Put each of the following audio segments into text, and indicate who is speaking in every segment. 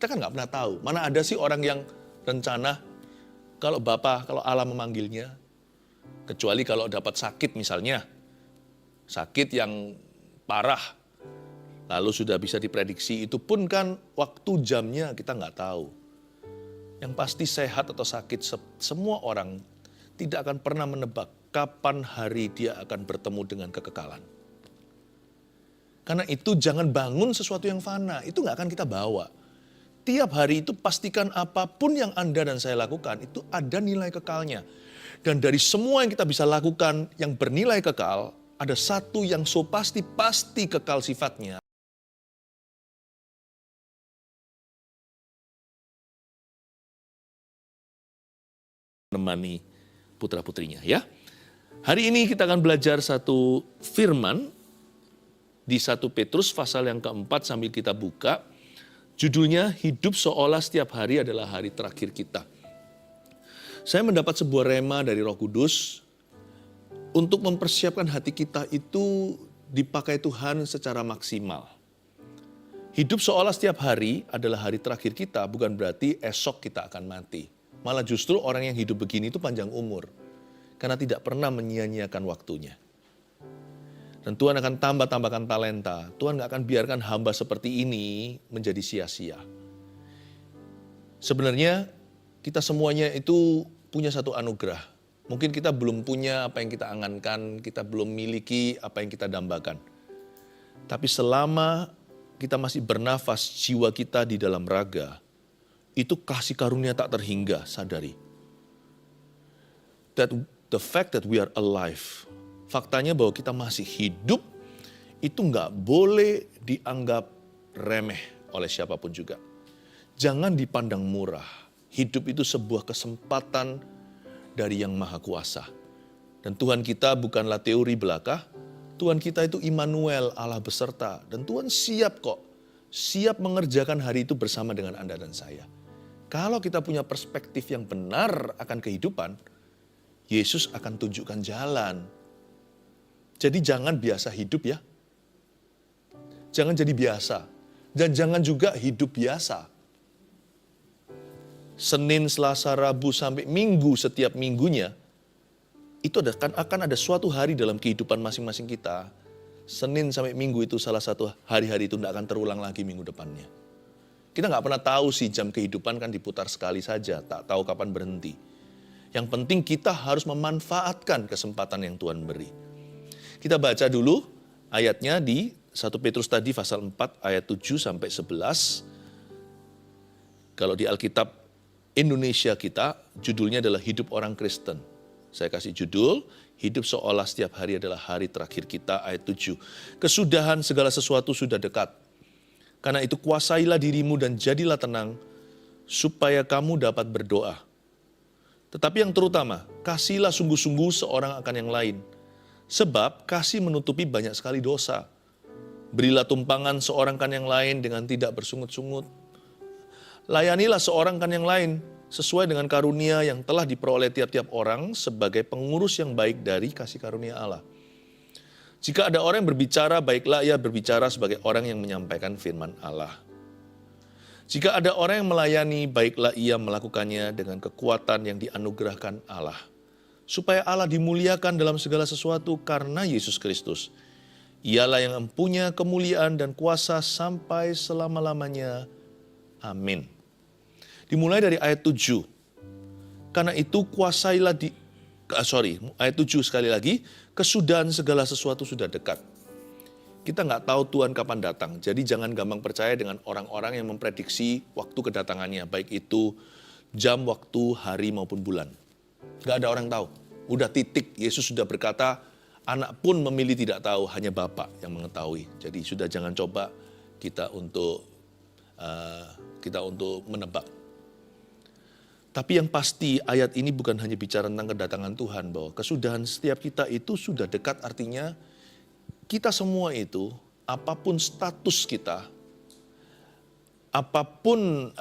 Speaker 1: Kita kan nggak pernah tahu. Mana ada sih orang yang rencana kalau Allah memanggilnya, kecuali kalau dapat sakit misalnya, sakit yang parah, lalu sudah bisa diprediksi, itu pun kan waktu jamnya kita nggak tahu. Yang pasti sehat atau sakit, semua orang tidak akan pernah menebak kapan hari dia akan bertemu dengan kekekalan. Karena itu jangan bangun sesuatu yang fana, itu nggak akan kita bawa. Tiap hari itu pastikan apapun yang Anda dan saya lakukan, itu ada nilai kekalnya. Dan dari semua yang kita bisa lakukan yang bernilai kekal, ada satu yang so pasti kekal sifatnya. Menemani putra-putrinya ya. Hari ini kita akan belajar satu firman di 1 Petrus pasal yang keempat sambil kita buka. Judulnya, hidup seolah setiap hari adalah hari terakhir kita. Saya mendapat sebuah rema dari Roh Kudus untuk mempersiapkan hati kita itu dipakai Tuhan secara maksimal. Hidup seolah setiap hari adalah hari terakhir kita, bukan berarti esok kita akan mati. Malah justru orang yang hidup begini itu panjang umur, karena tidak pernah menyia-nyiakan waktunya. Dan Tuhan akan tambahkan talenta. Tuhan gak akan biarkan hamba seperti ini menjadi sia-sia. Sebenarnya kita semuanya itu punya satu anugerah. Mungkin kita belum punya apa yang kita angankan, kita belum miliki apa yang kita dambakan. Tapi selama kita masih bernafas, jiwa kita di dalam raga, itu kasih karunia tak terhingga, sadari. That the fact that we are alive, faktanya bahwa kita masih hidup, itu nggak boleh dianggap remeh oleh siapapun juga. Jangan dipandang murah. Hidup itu sebuah kesempatan dari Yang Maha Kuasa. Dan Tuhan kita bukanlah teori belaka, Tuhan kita itu Immanuel, Allah beserta. Dan Tuhan siap kok, siap mengerjakan hari itu bersama dengan Anda dan saya. Kalau kita punya perspektif yang benar akan kehidupan, Yesus akan tunjukkan jalan. Jadi jangan biasa hidup ya. Jangan jadi biasa. Dan jangan juga hidup biasa. Senin, Selasa, Rabu, sampai Minggu setiap minggunya, itu akan ada suatu hari dalam kehidupan masing-masing kita. Senin sampai Minggu itu salah satu hari-hari itu tidak akan terulang lagi minggu depannya. Kita nggak pernah tahu sih, jam kehidupan kan diputar sekali saja, tak tahu kapan berhenti. Yang penting kita harus memanfaatkan kesempatan yang Tuhan beri. Kita baca dulu ayatnya di 1 Petrus tadi pasal 4 ayat 7 sampai 11. Kalau di Alkitab Indonesia kita, judulnya adalah Hidup Orang Kristen. Saya kasih judul, hidup seolah setiap hari adalah hari terakhir kita, ayat 7. Kesudahan segala sesuatu sudah dekat. Karena itu kuasailah dirimu dan jadilah tenang, supaya kamu dapat berdoa. Tetapi yang terutama, kasihlah sungguh-sungguh seorang akan yang lain. Sebab kasih menutupi banyak sekali dosa. Berilah tumpangan seorang kan yang lain dengan tidak bersungut-sungut. Layanilah seorang kan yang lain sesuai dengan karunia yang telah diperoleh tiap-tiap orang sebagai pengurus yang baik dari kasih karunia Allah. Jika ada orang yang berbicara, baiklah ia berbicara sebagai orang yang menyampaikan firman Allah. Jika ada orang yang melayani, baiklah ia melakukannya dengan kekuatan yang dianugerahkan Allah. Supaya Allah dimuliakan dalam segala sesuatu karena Yesus Kristus. Ialah yang mempunyai kemuliaan dan kuasa sampai selama-lamanya. Amin. Dimulai dari ayat 7. Karena itu kuasailah ayat 7 sekali lagi. Kesudahan segala sesuatu sudah dekat. Kita nggak tahu Tuhan kapan datang. Jadi jangan gampang percaya dengan orang-orang yang memprediksi waktu kedatangannya. Baik itu jam, waktu, hari maupun bulan. Nggak ada orang tahu. Udah titik, Yesus sudah berkata, anak pun memilih tidak tahu, hanya Bapa yang mengetahui. Jadi sudah jangan coba kita untuk menebak. Tapi yang pasti ayat ini bukan hanya bicara tentang kedatangan Tuhan, bahwa kesudahan setiap kita itu sudah dekat, artinya kita semua itu, apapun status kita, apapun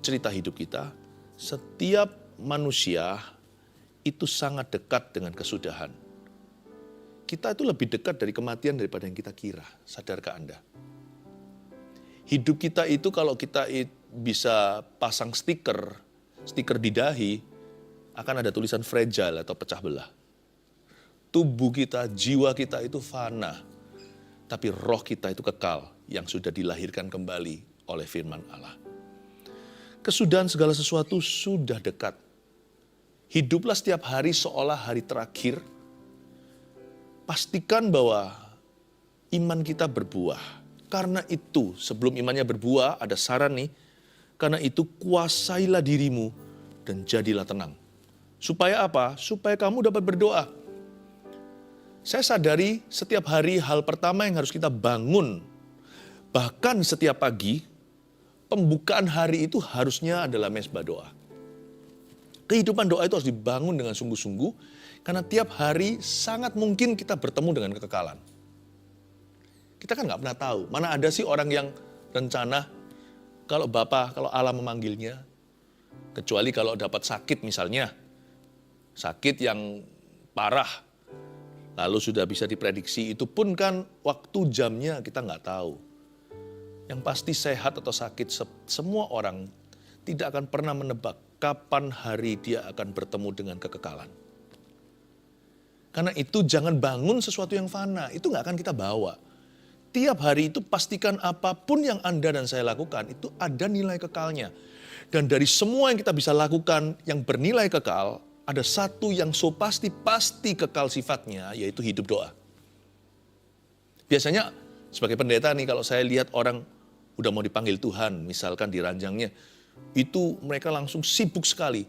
Speaker 1: cerita hidup kita, setiap manusia itu sangat dekat dengan kesudahan. Kita itu lebih dekat dari kematian daripada yang kita kira. Sadarkah Anda? Hidup kita itu kalau kita bisa pasang stiker di dahi, akan ada tulisan fragile atau pecah belah. Tubuh kita, jiwa kita itu fana, tapi roh kita itu kekal yang sudah dilahirkan kembali oleh firman Allah. Kesudahan segala sesuatu sudah dekat. Hiduplah setiap hari seolah hari terakhir. Pastikan bahwa iman kita berbuah. Karena itu, sebelum imannya berbuah, ada saran nih. Karena itu kuasailah dirimu dan jadilah tenang. Supaya apa? Supaya kamu dapat berdoa. Saya sadari setiap hari hal pertama yang harus kita bangun, bahkan setiap pagi, pembukaan hari itu harusnya adalah mezbah doa. Kehidupan doa itu harus dibangun dengan sungguh-sungguh, karena tiap hari sangat mungkin kita bertemu dengan kekekalan. Kita kan nggak pernah tahu, mana ada sih orang yang rencana kalau Allah memanggilnya, kecuali kalau dapat sakit misalnya, sakit yang parah, lalu sudah bisa diprediksi, itu pun kan waktu jamnya kita nggak tahu. Yang pasti sehat atau sakit, semua orang tidak akan pernah menebak kapan hari dia akan bertemu dengan kekekalan. Karena itu jangan bangun sesuatu yang fana, itu nggak akan kita bawa. Tiap hari itu pastikan apapun yang Anda dan saya lakukan, itu ada nilai kekalnya. Dan dari semua yang kita bisa lakukan yang bernilai kekal, ada satu yang pasti kekal sifatnya, yaitu hidup doa. Biasanya sebagai pendeta nih, kalau saya lihat orang udah mau dipanggil Tuhan, misalkan di ranjangnya, itu mereka langsung sibuk sekali.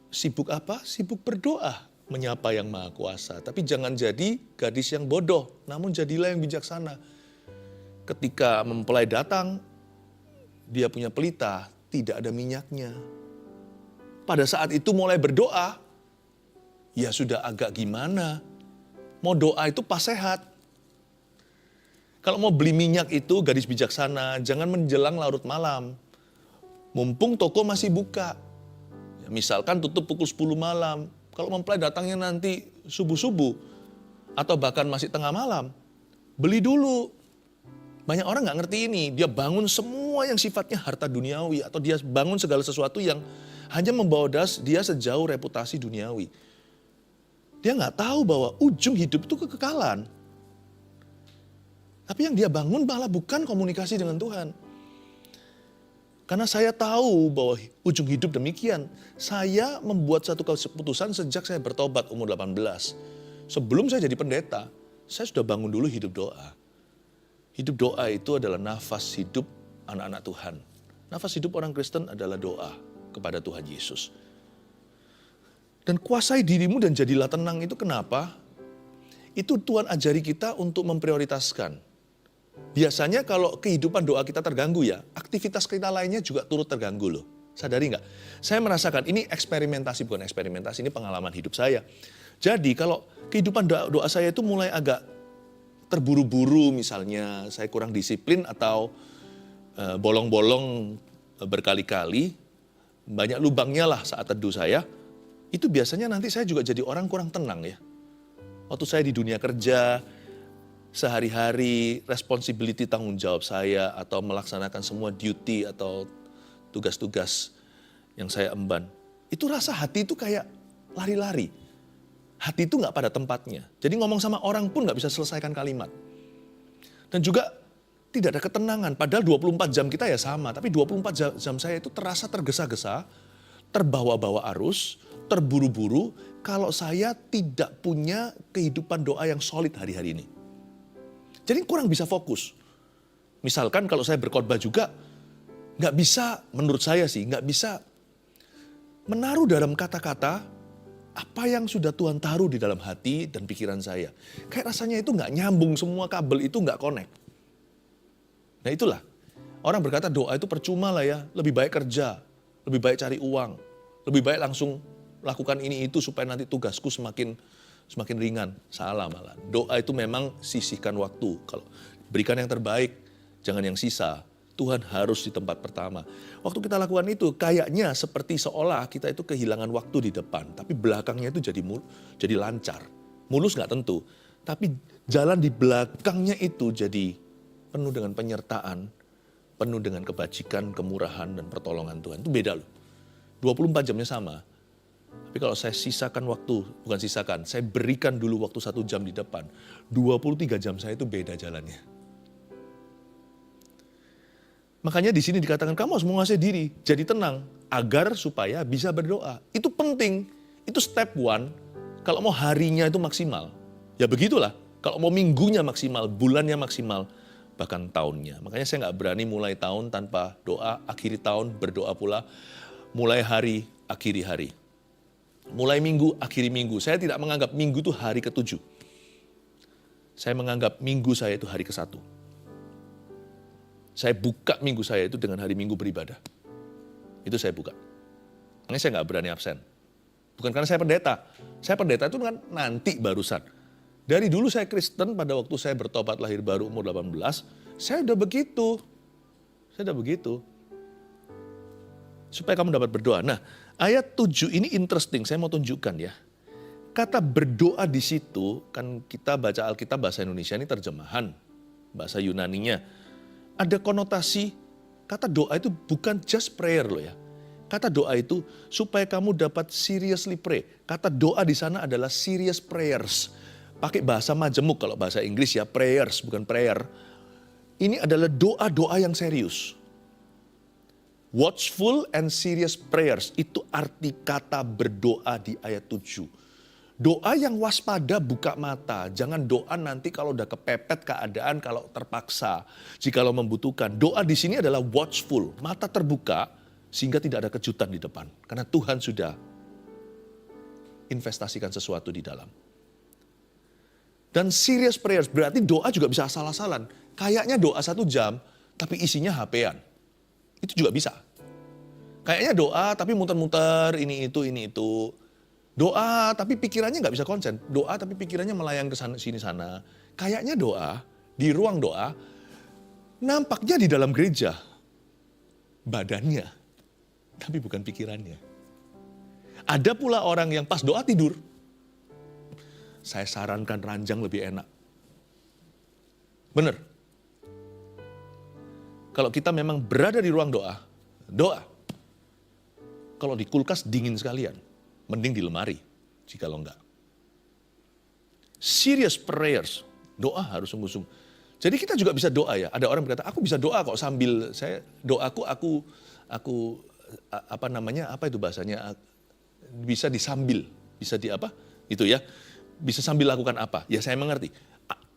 Speaker 1: Sibuk apa? Sibuk berdoa, menyapa yang Maha Kuasa. Tapi jangan jadi gadis yang bodoh, namun jadilah yang bijaksana. Ketika mempelai datang, dia punya pelita, tidak ada minyaknya. Pada saat itu mulai berdoa, ya sudah agak gimana. Mau doa itu pas sehat. Kalau mau beli minyak itu gadis bijaksana, jangan menjelang larut malam. Mumpung toko masih buka. Ya, misalkan tutup pukul 10 malam. Kalau mempelai datangnya nanti subuh-subuh, atau bahkan masih tengah malam, beli dulu. Banyak orang nggak ngerti ini, dia bangun semua yang sifatnya harta duniawi, atau dia bangun segala sesuatu yang hanya membawa dia sejauh reputasi duniawi. Dia nggak tahu bahwa ujung hidup itu kekekalan. Tapi yang dia bangun malah bukan komunikasi dengan Tuhan. Karena saya tahu bahwa ujung hidup demikian. Saya membuat satu keputusan sejak saya bertobat umur 18. Sebelum saya jadi pendeta, saya sudah bangun dulu hidup doa. Hidup doa itu adalah nafas hidup anak-anak Tuhan. Nafas hidup orang Kristen adalah doa kepada Tuhan Yesus. Dan kuasai dirimu dan jadilah tenang itu kenapa? Itu Tuhan ajari kita untuk memprioritaskan. Biasanya kalau kehidupan doa kita terganggu ya, aktivitas kita lainnya juga turut terganggu loh. Sadari nggak? Saya merasakan ini eksperimentasi, bukan eksperimentasi, ini pengalaman hidup saya. Jadi kalau kehidupan doa saya itu mulai agak terburu-buru misalnya, saya kurang disiplin atau bolong-bolong berkali-kali, banyak lubangnya lah saat teduh saya, itu biasanya nanti saya juga jadi orang kurang tenang ya. Waktu saya di dunia kerja, sehari-hari responsibility tanggung jawab saya atau melaksanakan semua duty atau tugas-tugas yang saya emban. Itu rasa hati itu kayak lari-lari. Hati itu gak pada tempatnya. Jadi ngomong sama orang pun gak bisa selesaikan kalimat. Dan juga tidak ada ketenangan. Padahal 24 jam kita ya sama. Tapi 24 jam saya itu terasa tergesa-gesa, terbawa-bawa arus, terburu-buru. Kalau saya tidak punya kehidupan doa yang solid hari-hari ini. Jadi kurang bisa fokus. Misalkan kalau saya berkhotbah juga, nggak bisa, menurut saya sih, nggak bisa menaruh dalam kata-kata apa yang sudah Tuhan taruh di dalam hati dan pikiran saya. Kayak rasanya itu nggak nyambung, semua kabel itu nggak connect. Nah itulah, orang berkata doa itu percuma lah ya, lebih baik kerja, lebih baik cari uang, lebih baik langsung lakukan ini itu supaya nanti tugasku semakin ringan. Salah malah. Doa itu memang sisihkan waktu. Kalau berikan yang terbaik, jangan yang sisa. Tuhan harus di tempat pertama. Waktu kita lakukan itu, kayaknya seperti seolah kita itu kehilangan waktu di depan. Tapi belakangnya itu jadi lancar. Mulus gak tentu. Tapi jalan di belakangnya itu jadi penuh dengan penyertaan, penuh dengan kebajikan, kemurahan, dan pertolongan Tuhan. Itu beda loh. 24 jamnya sama. Tapi kalau saya sisakan waktu, bukan sisakan, saya berikan dulu waktu 1 jam di depan. 23 jam saya itu beda jalannya. Makanya di sini dikatakan kamu harus menguasai diri, jadi tenang, agar supaya bisa berdoa. Itu penting, itu step one. Kalau mau harinya itu maksimal, ya begitulah. Kalau mau minggunya maksimal, bulannya maksimal, bahkan tahunnya. Makanya saya nggak berani mulai tahun tanpa doa, akhiri tahun berdoa pula, mulai hari, akhiri hari. Mulai minggu, akhiri minggu. Saya tidak menganggap minggu itu hari ke-7. Saya menganggap minggu saya itu hari ke-1. Saya buka minggu saya itu dengan hari Minggu beribadah. Itu saya buka. Makanya saya nggak berani absen. Bukan karena saya pendeta. Saya pendeta itu kan nanti barusan. Dari dulu saya Kristen, pada waktu saya bertobat lahir baru umur 18, saya udah begitu. Saya udah begitu. Supaya kamu dapat berdoa. Nah, ayat 7 ini interesting, saya mau tunjukkan ya. Kata berdoa di situ, kan kita baca Alkitab bahasa Indonesia ini terjemahan. Bahasa Yunaninya. Ada konotasi, kata doa itu bukan just prayer loh ya. Kata doa itu supaya kamu dapat seriously pray. Kata doa di sana adalah serious prayers. Pakai bahasa majemuk kalau bahasa Inggris ya, prayers bukan prayer. Ini adalah doa-doa yang serius. Watchful and serious prayers, itu arti kata berdoa di ayat 7. Doa yang waspada, buka mata. Jangan doa nanti kalau udah kepepet keadaan, kalau terpaksa. Jikalau membutuhkan. Doa di sini adalah watchful, mata terbuka sehingga tidak ada kejutan di depan. Karena Tuhan sudah investasikan sesuatu di dalam. Dan serious prayers berarti doa juga bisa asal-asalan. Kayaknya doa 1 jam, tapi isinya HP-an. Itu juga bisa. Kayaknya doa tapi muter-muter ini itu. Doa tapi pikirannya nggak bisa konsen. Doa tapi pikirannya melayang ke sana sini sana. Kayaknya doa di ruang doa nampaknya di dalam gereja. Badannya, tapi bukan pikirannya. Ada pula orang yang pas doa tidur. Saya sarankan ranjang lebih enak. Benar. Kalau kita memang berada di ruang doa. Kalau di kulkas dingin sekalian. Mending di lemari, jikalau enggak. Serious prayers, doa harus sungguh-sungguh. Jadi kita juga bisa doa ya. Ada orang berkata, aku bisa doa kok sambil saya doaku apa itu bahasanya? Bisa disambil, bisa di apa? Itu ya. Bisa sambil lakukan apa? Ya saya mengerti.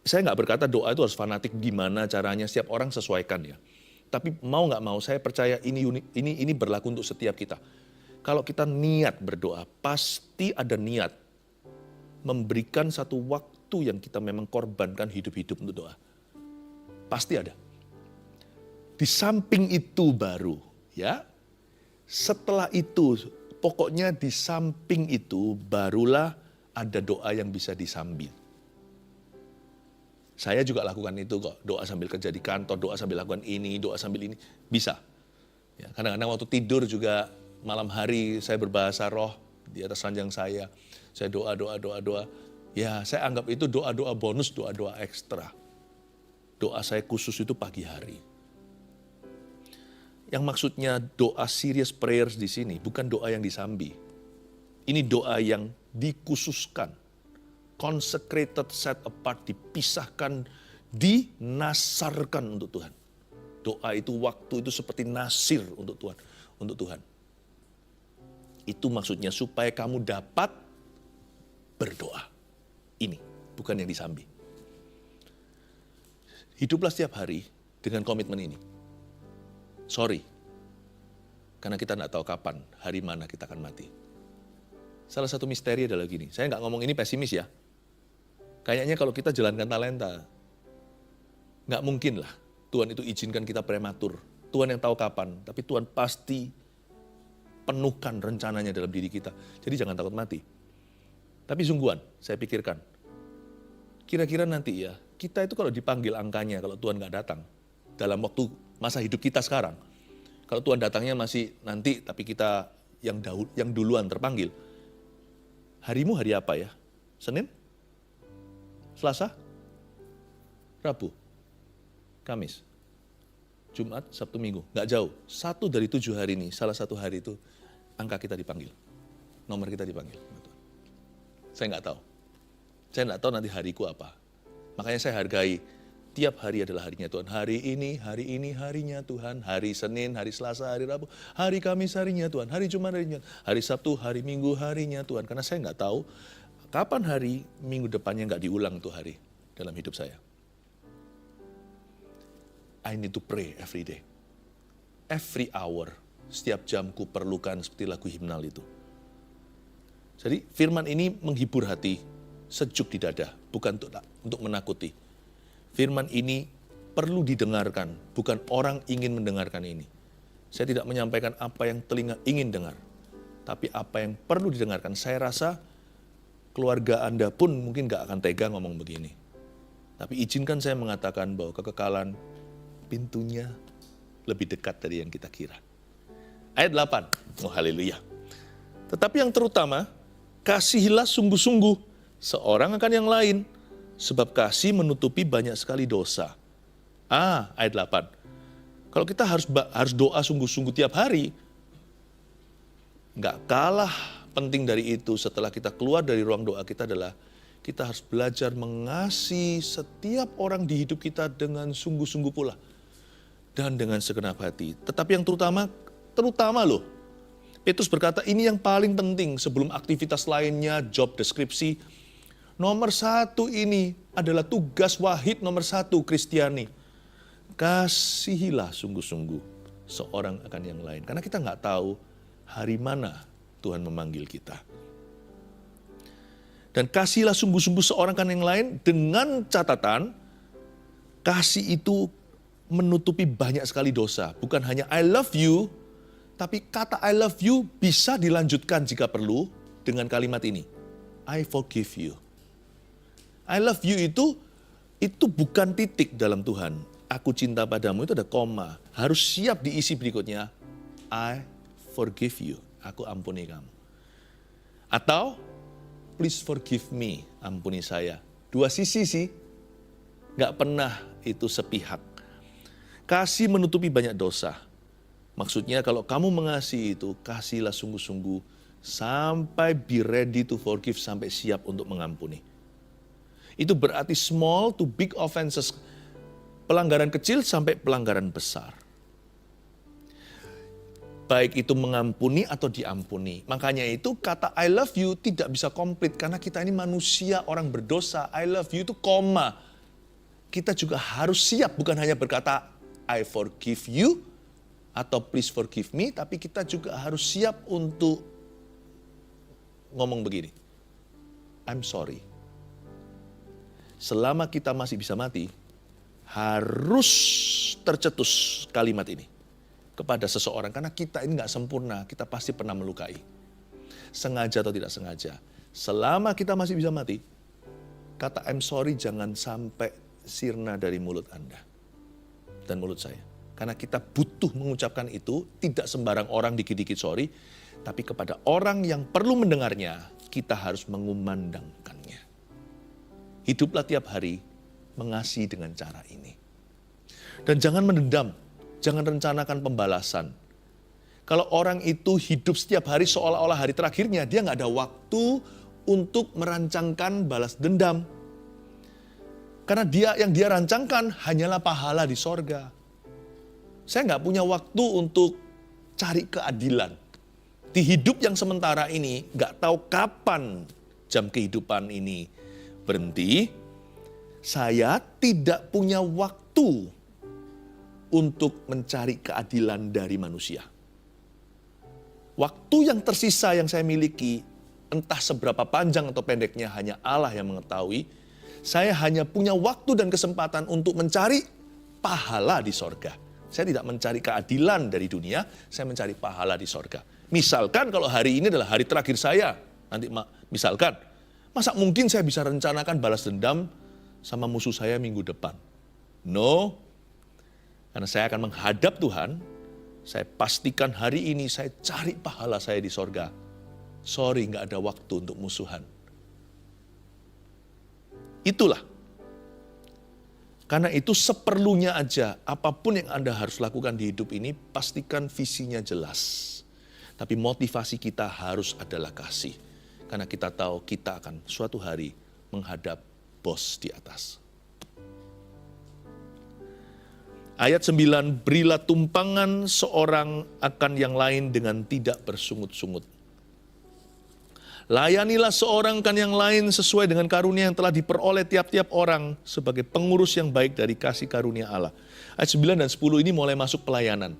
Speaker 1: Saya nggak berkata doa itu harus fanatik gimana caranya, setiap orang sesuaikan ya. Tapi mau nggak mau, saya percaya ini berlaku untuk setiap kita. Kalau kita niat berdoa, pasti ada niat memberikan satu waktu yang kita memang korbankan hidup-hidup untuk doa. Pasti ada. Di samping itu baru, ya. Setelah itu, pokoknya di samping itu barulah ada doa yang bisa disambil. Saya juga lakukan itu kok, doa sambil kerja di kantor, doa sambil lakukan ini, doa sambil ini, bisa. Ya, kadang-kadang waktu tidur juga malam hari saya berbahasa roh di atas ranjang saya doa. Ya saya anggap itu doa-doa bonus, doa-doa ekstra. Doa saya khusus itu pagi hari. Yang maksudnya doa serious prayers di sini bukan doa yang disambi. Ini doa yang dikhususkan. Consecrated, set apart, dipisahkan, dinasarkan untuk Tuhan. Doa itu waktu itu seperti nasir untuk Tuhan. Itu maksudnya supaya kamu dapat berdoa. Ini bukan yang disambi. Hiduplah setiap hari dengan komitmen ini. Sorry, karena kita tidak tahu kapan, hari mana kita akan mati. Salah satu misteri adalah gini, saya nggak ngomong ini pesimis ya. Kayaknya kalau kita jalankan talenta, nggak mungkin lah Tuhan itu izinkan kita prematur. Tuhan yang tahu kapan, tapi Tuhan pasti penuhkan rencananya dalam diri kita. Jadi jangan takut mati. Tapi sungguhan, saya pikirkan. Kira-kira nanti ya, kita itu kalau dipanggil angkanya, kalau Tuhan nggak datang, dalam waktu masa hidup kita sekarang, kalau Tuhan datangnya masih nanti, tapi kita yang duluan terpanggil, harimu hari apa ya? Senin? Selasa? Rabu? Kamis? Jumat, Sabtu, Minggu. Nggak jauh. 1 dari 7 hari ini, salah satu hari itu, angka kita dipanggil. Nomor kita dipanggil. Saya nggak tahu. Saya nggak tahu nanti hariku apa. Makanya saya hargai tiap hari adalah harinya Tuhan. Hari ini harinya Tuhan. Hari Senin, hari Selasa, hari Rabu. Hari Kamis harinya Tuhan. Hari Jumat harinya Tuhan. Hari Sabtu, hari Minggu harinya Tuhan. Karena saya nggak tahu kapan hari minggu depannya nggak diulang tuh hari dalam hidup saya. I need to pray every day. Every hour. Setiap jamku perlukan seperti lagu himnal itu. Jadi firman ini menghibur hati, sejuk di dada, bukan untuk menakuti. Firman ini perlu didengarkan, bukan orang ingin mendengarkan ini. Saya tidak menyampaikan apa yang telinga ingin dengar, tapi apa yang perlu didengarkan. Saya rasa keluarga Anda pun mungkin gak akan tega ngomong begini. Tapi izinkan saya mengatakan bahwa kekekalan pintunya lebih dekat dari yang kita kira. Ayat 8, oh haleluya. Tetapi yang terutama, kasihilah sungguh-sungguh seorang akan yang lain, sebab kasih menutupi banyak sekali dosa. Ayat 8. Kalau kita harus doa sungguh-sungguh tiap hari, nggak kalah penting dari itu setelah kita keluar dari ruang doa kita adalah kita harus belajar mengasihi setiap orang di hidup kita dengan sungguh-sungguh pula. Dan dengan segenap hati. Tetapi yang terutama loh, Petrus berkata ini yang paling penting sebelum aktivitas lainnya, job deskripsi. Nomor 1 ini adalah tugas wahid nomor 1 Kristiani. Kasihilah sungguh-sungguh seorang akan yang lain. Karena kita nggak tahu hari mana Tuhan memanggil kita. Dan kasihilah sungguh-sungguh seorang akan yang lain dengan catatan kasih itu menutupi banyak sekali dosa. Bukan hanya I love you, tapi kata I love you bisa dilanjutkan jika perlu dengan kalimat ini. I forgive you. I love you itu bukan titik dalam Tuhan. Aku cinta padamu itu ada koma. Harus siap diisi berikutnya. I forgive you. Aku ampuni kamu. Atau please forgive me. Ampuni saya. Dua sisi sih. Gak pernah itu sepihak. Kasih menutupi banyak dosa. Maksudnya kalau kamu mengasihi itu, kasihlah sungguh-sungguh sampai be ready to forgive, sampai siap untuk mengampuni. Itu berarti small to big offenses, pelanggaran kecil sampai pelanggaran besar. Baik itu mengampuni atau diampuni. Makanya itu kata I love you tidak bisa komplit karena kita ini manusia, orang berdosa. I love you itu koma. Kita juga harus siap bukan hanya berkata I forgive you atau please forgive me, tapi kita juga harus siap untuk ngomong begini. I'm sorry. Selama kita masih bisa mati, harus tercetus kalimat ini kepada seseorang. Karena kita ini gak sempurna, kita pasti pernah melukai. Sengaja atau tidak sengaja. Selama kita masih bisa mati, kata I'm sorry jangan sampai sirna dari mulut Anda dan mulut saya. Karena kita butuh mengucapkan itu, tidak sembarang orang dikit-dikit sorry, tapi kepada orang yang perlu mendengarnya, kita harus mengumandangkannya. Hiduplah tiap hari mengasihi dengan cara ini. Dan jangan mendendam, jangan rencanakan pembalasan. Kalau orang itu hidup setiap hari seolah-olah hari terakhirnya, dia nggak ada waktu untuk merancangkan balas dendam. Karena yang dia rancangkan hanyalah pahala di sorga. Saya nggak punya waktu untuk cari keadilan. Di hidup yang sementara ini, nggak tahu kapan jam kehidupan ini berhenti. Saya tidak punya waktu untuk mencari keadilan dari manusia. Waktu yang tersisa yang saya miliki, entah seberapa panjang atau pendeknya hanya Allah yang mengetahui. Saya hanya punya waktu dan kesempatan untuk mencari pahala di sorga. Saya tidak mencari keadilan dari dunia, saya mencari pahala di sorga. Misalkan kalau hari ini adalah hari terakhir saya, nanti misalkan, masa mungkin saya bisa rencanakan balas dendam sama musuh saya minggu depan? No, karena saya akan menghadap Tuhan, saya pastikan hari ini saya cari pahala saya di sorga. Sorry, gak ada waktu untuk musuhan. Itulah Karena itu seperlunya aja, apapun yang Anda harus lakukan di hidup ini, pastikan visinya jelas. Tapi motivasi kita harus adalah kasih. Karena kita tahu kita akan suatu hari menghadap bos di atas. Ayat 9, berilah tumpangan seorang akan yang lain dengan tidak bersungut-sungut. Layanilah seorang akan yang lain sesuai dengan karunia yang telah diperoleh tiap-tiap orang sebagai pengurus yang baik dari kasih karunia Allah. Ayat 9 dan 10 ini mulai masuk pelayanan.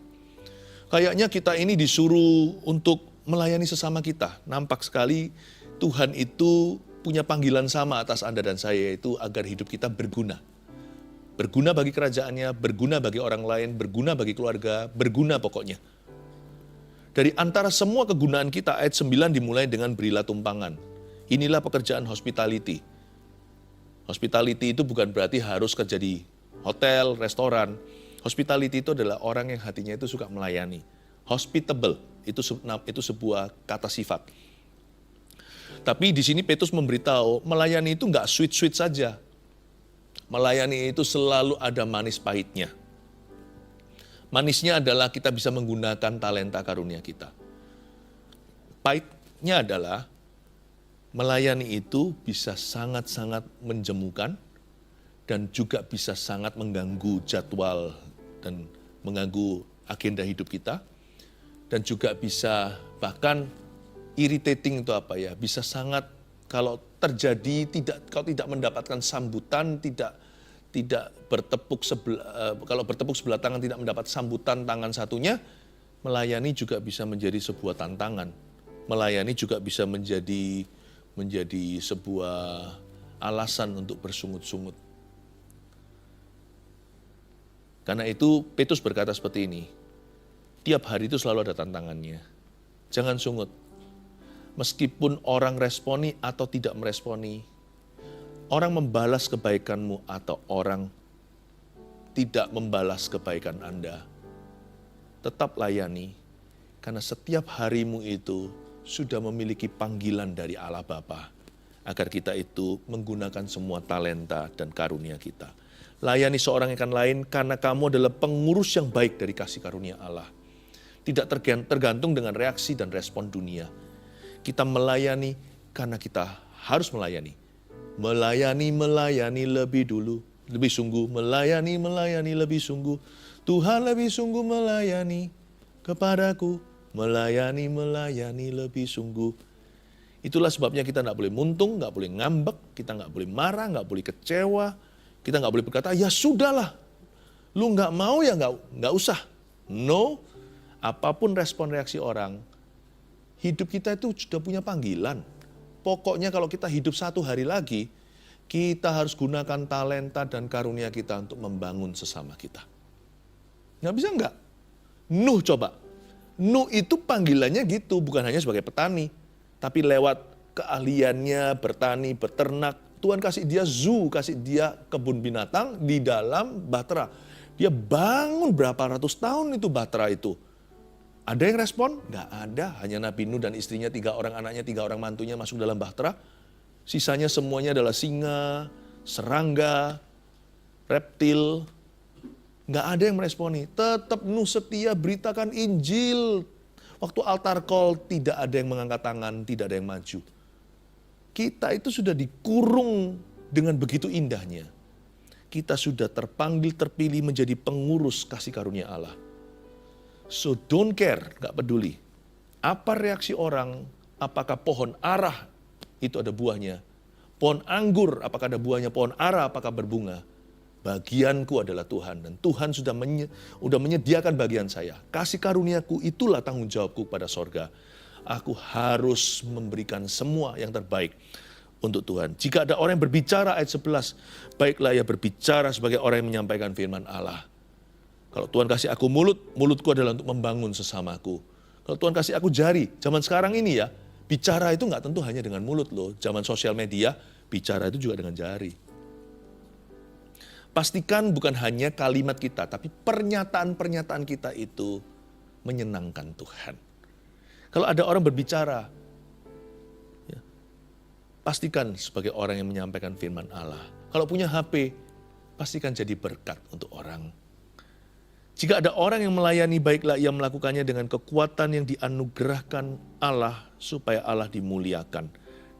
Speaker 1: Kayaknya kita ini disuruh untuk melayani sesama kita. Nampak sekali Tuhan itu punya panggilan sama atas Anda dan saya, yaitu agar hidup kita berguna. Berguna bagi kerajaannya, berguna bagi orang lain, berguna bagi keluarga, berguna pokoknya. Dari antara semua kegunaan kita, ayat 9 dimulai dengan berilah tumpangan. Inilah pekerjaan hospitality. Hospitality itu bukan berarti harus kerja di hotel, restoran. Hospitality itu adalah orang yang hatinya itu suka melayani. Hospitable, itu sebuah kata sifat. Tapi di sini Petrus memberitahu, melayani itu nggak sweet-sweet saja. Melayani itu selalu ada manis pahitnya. Manisnya adalah kita bisa menggunakan talenta karunia kita. Pahitnya adalah melayani itu bisa sangat-sangat menjemukan dan juga bisa sangat mengganggu jadwal dan mengganggu agenda hidup kita. Dan juga bisa bahkan irritating itu apa ya, bisa sangat kalau terjadi kalau tidak mendapatkan sambutan, tidak bertepuk kalau bertepuk sebelah tangan tidak mendapat sambutan tangan satunya, melayani juga bisa menjadi sebuah tantangan. Melayani juga bisa menjadi sebuah alasan untuk bersungut-sungut. Karena itu Petrus berkata seperti ini, tiap hari itu selalu ada tantangannya. Jangan sungut. Meskipun orang responi atau tidak meresponi, orang membalas kebaikanmu atau orang tidak membalas kebaikan Anda, tetap layani. Karena setiap harimu itu sudah memiliki panggilan dari Allah Bapa, agar kita itu menggunakan semua talenta dan karunia kita. Layani seorang akan lain karena kamu adalah pengurus yang baik dari kasih karunia Allah. Tidak tergantung dengan reaksi dan respon dunia. Kita melayani karena kita harus melayani. Melayani lebih dulu, lebih sungguh. Melayani lebih sungguh. Tuhan lebih sungguh melayani kepadaku. Melayani lebih sungguh. Itulah sebabnya kita nggak boleh muntung, nggak boleh ngambek, kita nggak boleh marah, nggak boleh kecewa. Kita nggak boleh berkata, ya sudahlah, lu nggak mau ya nggak usah. No, apapun respon reaksi orang, hidup kita itu sudah punya panggilan. Pokoknya kalau kita hidup satu hari lagi, kita harus gunakan talenta dan karunia kita untuk membangun sesama kita. Nggak bisa nggak? Nuh coba. Nuh itu panggilannya gitu, bukan hanya sebagai petani, tapi lewat keahliannya bertani, beternak. Tuhan kasih dia zoo, kasih dia kebun binatang di dalam bahtera. Dia bangun berapa ratus tahun itu bahtera itu. Ada yang respon? Nggak ada. Hanya Nabi Nuh dan istrinya, 3 orang anaknya, 3 orang mantunya masuk dalam bahtera. Sisanya semuanya adalah singa, serangga, reptil. Nggak ada yang meresponi. Tetap Nuh setia beritakan Injil. Waktu altar call tidak ada yang mengangkat tangan, tidak ada yang maju. Kita itu sudah dikurung dengan begitu indahnya. Kita sudah terpanggil, terpilih menjadi pengurus kasih karunia Allah. So don't care, gak peduli. Apa reaksi orang, apakah pohon arah itu ada buahnya. Pohon anggur, apakah ada buahnya. Pohon arah, apakah berbunga. Bagianku adalah Tuhan. Dan Tuhan sudah menyediakan bagian saya. Kasih karuniaku itulah tanggung jawabku pada sorga. Aku harus memberikan semua yang terbaik untuk Tuhan. Jika ada orang yang berbicara, ayat 11, baiklah ia berbicara sebagai orang yang menyampaikan firman Allah. Kalau Tuhan kasih aku mulut, mulutku adalah untuk membangun sesamaku. Kalau Tuhan kasih aku jari, zaman sekarang ini ya, bicara itu nggak tentu hanya dengan mulut loh. Zaman sosial media, bicara itu juga dengan jari. Pastikan bukan hanya kalimat kita, tapi pernyataan-pernyataan kita itu menyenangkan Tuhan. Kalau ada orang berbicara, pastikan sebagai orang yang menyampaikan firman Allah. Kalau punya HP, pastikan jadi berkat untuk orang. Jika ada orang yang melayani, baiklah ia melakukannya dengan kekuatan yang dianugerahkan Allah, supaya Allah dimuliakan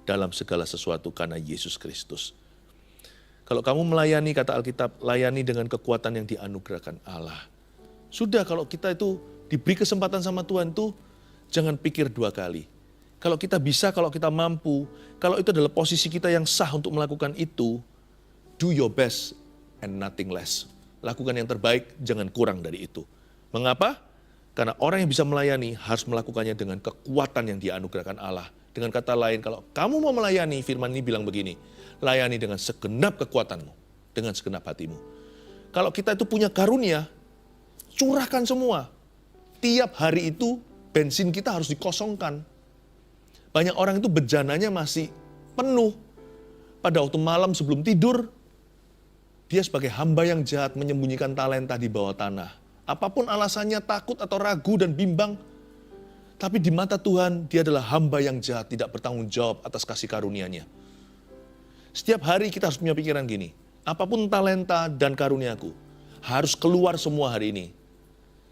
Speaker 1: dalam segala sesuatu karena Yesus Kristus. Kalau kamu melayani, kata Alkitab, layani dengan kekuatan yang dianugerahkan Allah. Sudah, kalau kita itu diberi kesempatan sama Tuhan itu, jangan pikir dua kali. Kalau kita bisa, kalau kita mampu, kalau itu adalah posisi kita yang sah untuk melakukan itu, do your best and nothing less. Lakukan yang terbaik, jangan kurang dari itu. Mengapa? Karena orang yang bisa melayani harus melakukannya dengan kekuatan yang dianugerahkan Allah. Dengan kata lain, kalau kamu mau melayani, firman ini bilang begini, layani dengan segenap kekuatanmu, dengan segenap hatimu. Kalau kita itu punya karunia, curahkan semua. Tiap hari itu bensin kita harus dikosongkan. Banyak orang itu bejananya masih penuh. Pada waktu malam sebelum tidur, dia sebagai hamba yang jahat menyembunyikan talenta di bawah tanah. Apapun alasannya, takut atau ragu dan bimbang. Tapi di mata Tuhan, dia adalah hamba yang jahat, tidak bertanggung jawab atas kasih karunia-Nya. Setiap hari kita harus punya pikiran gini, apapun talenta dan karuniaku, harus keluar semua hari ini.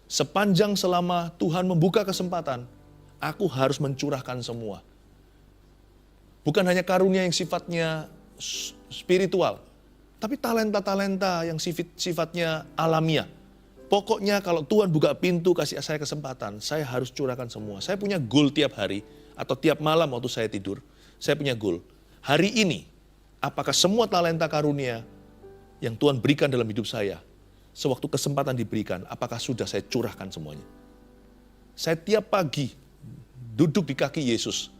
Speaker 1: Sepanjang selama Tuhan membuka kesempatan, aku harus mencurahkan semua. Bukan hanya karunia yang sifatnya spiritual, tapi talenta-talenta yang sifatnya alamiah. Pokoknya kalau Tuhan buka pintu, kasih saya kesempatan, saya harus curahkan semua. Saya punya goal tiap hari, atau tiap malam waktu saya tidur, saya punya goal. Hari ini, apakah semua talenta karunia yang Tuhan berikan dalam hidup saya, sewaktu kesempatan diberikan, apakah sudah saya curahkan semuanya? Saya tiap pagi duduk di kaki Yesus.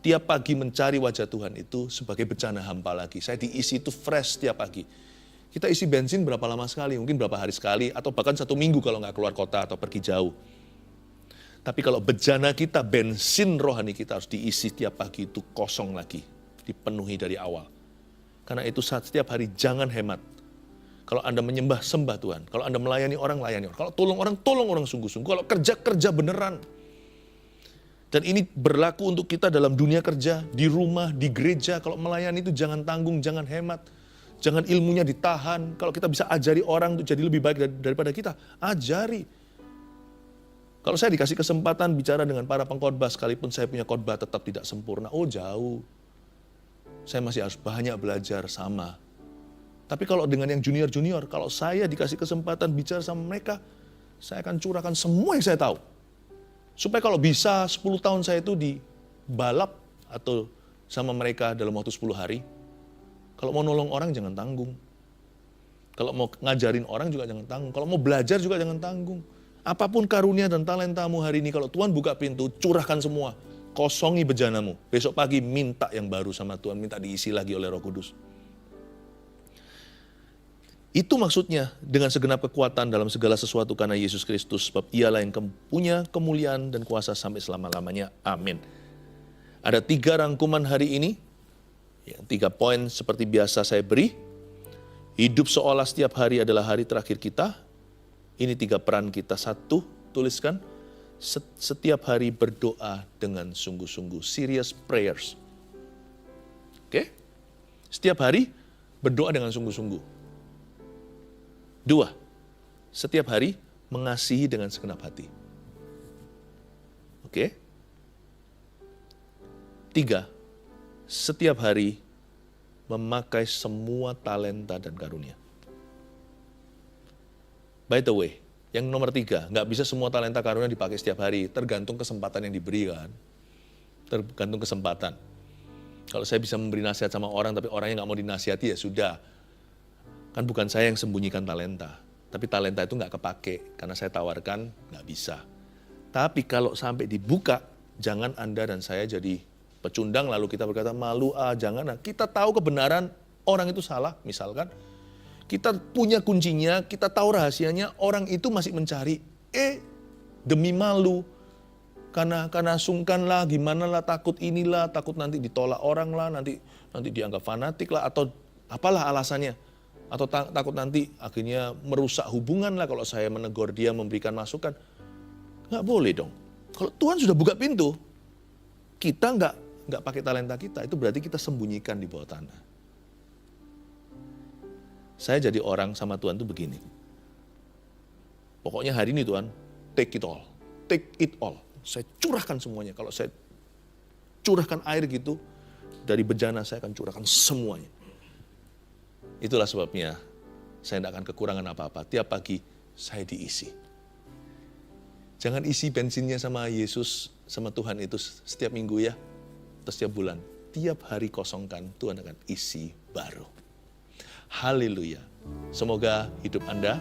Speaker 1: Tiap pagi mencari wajah Tuhan itu sebagai bencana hampa lagi. Saya diisi itu fresh tiap pagi. Kita isi bensin berapa lama sekali, mungkin berapa hari sekali, atau bahkan 1 minggu kalau nggak keluar kota atau pergi jauh. Tapi kalau bejana kita, bensin rohani kita harus diisi tiap pagi itu kosong lagi, dipenuhi dari awal. Karena itu setiap hari jangan hemat. Kalau Anda menyembah, sembah Tuhan. Kalau Anda melayani orang, layani orang. Kalau tolong orang sungguh-sungguh. Kalau kerja beneran. Dan ini berlaku untuk kita dalam dunia kerja, di rumah, di gereja. Kalau melayani itu jangan tanggung, jangan hemat. Jangan ilmunya ditahan. Kalau kita bisa ajari orang untuk jadi lebih baik daripada kita, ajari. Kalau saya dikasih kesempatan bicara dengan para pengkhotbah, sekalipun saya punya khotbah tetap tidak sempurna. Oh jauh. Saya masih harus banyak belajar sama. Tapi kalau dengan yang junior-junior, kalau saya dikasih kesempatan bicara sama mereka, saya akan curahkan semua yang saya tahu. Supaya kalau bisa 10 tahun saya itu dibalap atau sama mereka dalam waktu 10 hari. Kalau mau nolong orang jangan tanggung. Kalau mau ngajarin orang juga jangan tanggung. Kalau mau belajar juga jangan tanggung. Apapun karunia dan talentamu hari ini, kalau Tuhan buka pintu, curahkan semua. Kosongi bejanamu. Besok pagi minta yang baru sama Tuhan, minta diisi lagi oleh Roh Kudus. Itu maksudnya dengan segenap kekuatan dalam segala sesuatu karena Yesus Kristus, sebab Ialah yang punya kemuliaan dan kuasa sampai selama-lamanya. Amin. Ada 3 rangkuman hari ini. 3 poin seperti biasa saya beri. Hidup seolah setiap hari adalah hari terakhir kita. Ini 3 peran kita. 1, tuliskan. Setiap hari berdoa dengan sungguh-sungguh. Serious prayers. Oke? Setiap hari berdoa dengan sungguh-sungguh. 2, setiap hari mengasihi dengan segenap hati. Oke? 3, setiap hari memakai semua talenta dan karunia. By the way, yang nomor 3, nggak bisa semua talenta karunia dipakai setiap hari, tergantung kesempatan yang diberikan. Tergantung kesempatan. Kalau saya bisa memberi nasihat sama orang, tapi orangnya nggak mau dinasihati, ya sudah. Kan bukan saya yang sembunyikan talenta, tapi talenta itu nggak kepake, karena saya tawarkan, nggak bisa. Tapi kalau sampai dibuka, jangan Anda dan saya jadi pecundang, lalu kita berkata, malu jangan. Kita tahu kebenaran, orang itu salah, misalkan. Kita punya kuncinya, kita tahu rahasianya, orang itu masih mencari. Demi malu, karena sungkan lah, gimana lah, takut inilah, takut nanti ditolak orang lah, nanti dianggap fanatik lah, atau apalah alasannya. Atau takut nanti akhirnya merusak hubungan lah kalau saya menegur dia, memberikan masukan. Nggak boleh dong. Kalau Tuhan sudah buka pintu, kita nggak pakai talenta kita, itu berarti kita sembunyikan di bawah tanah. Saya jadi orang sama Tuhan itu begini. Pokoknya hari ini Tuhan, take it all. Take it all. Saya curahkan semuanya. Kalau saya curahkan air gitu, dari bejana saya akan curahkan semuanya. Itulah sebabnya saya tidak akan kekurangan apa-apa. Tiap pagi saya diisi. Jangan isi bensinnya sama Yesus, sama Tuhan itu setiap minggu ya, atau setiap bulan. Tiap hari kosongkan, Tuhan akan isi baru. Haleluya. Semoga hidup Anda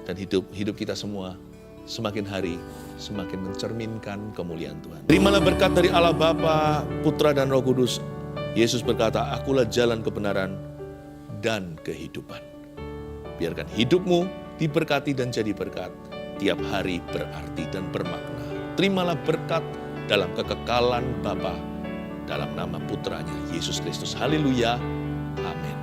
Speaker 1: dan hidup kita semua semakin hari semakin mencerminkan kemuliaan Tuhan. Terimalah berkat dari Allah Bapa, Putra dan Roh Kudus. Yesus berkata, akulah jalan kebenaran dan kehidupan. Biarkan hidupmu diberkati dan jadi berkat. Tiap hari berarti dan bermakna. Terimalah berkat dalam kekekalan Bapa, dalam nama Putranya, Yesus Kristus. Haleluya. Amin.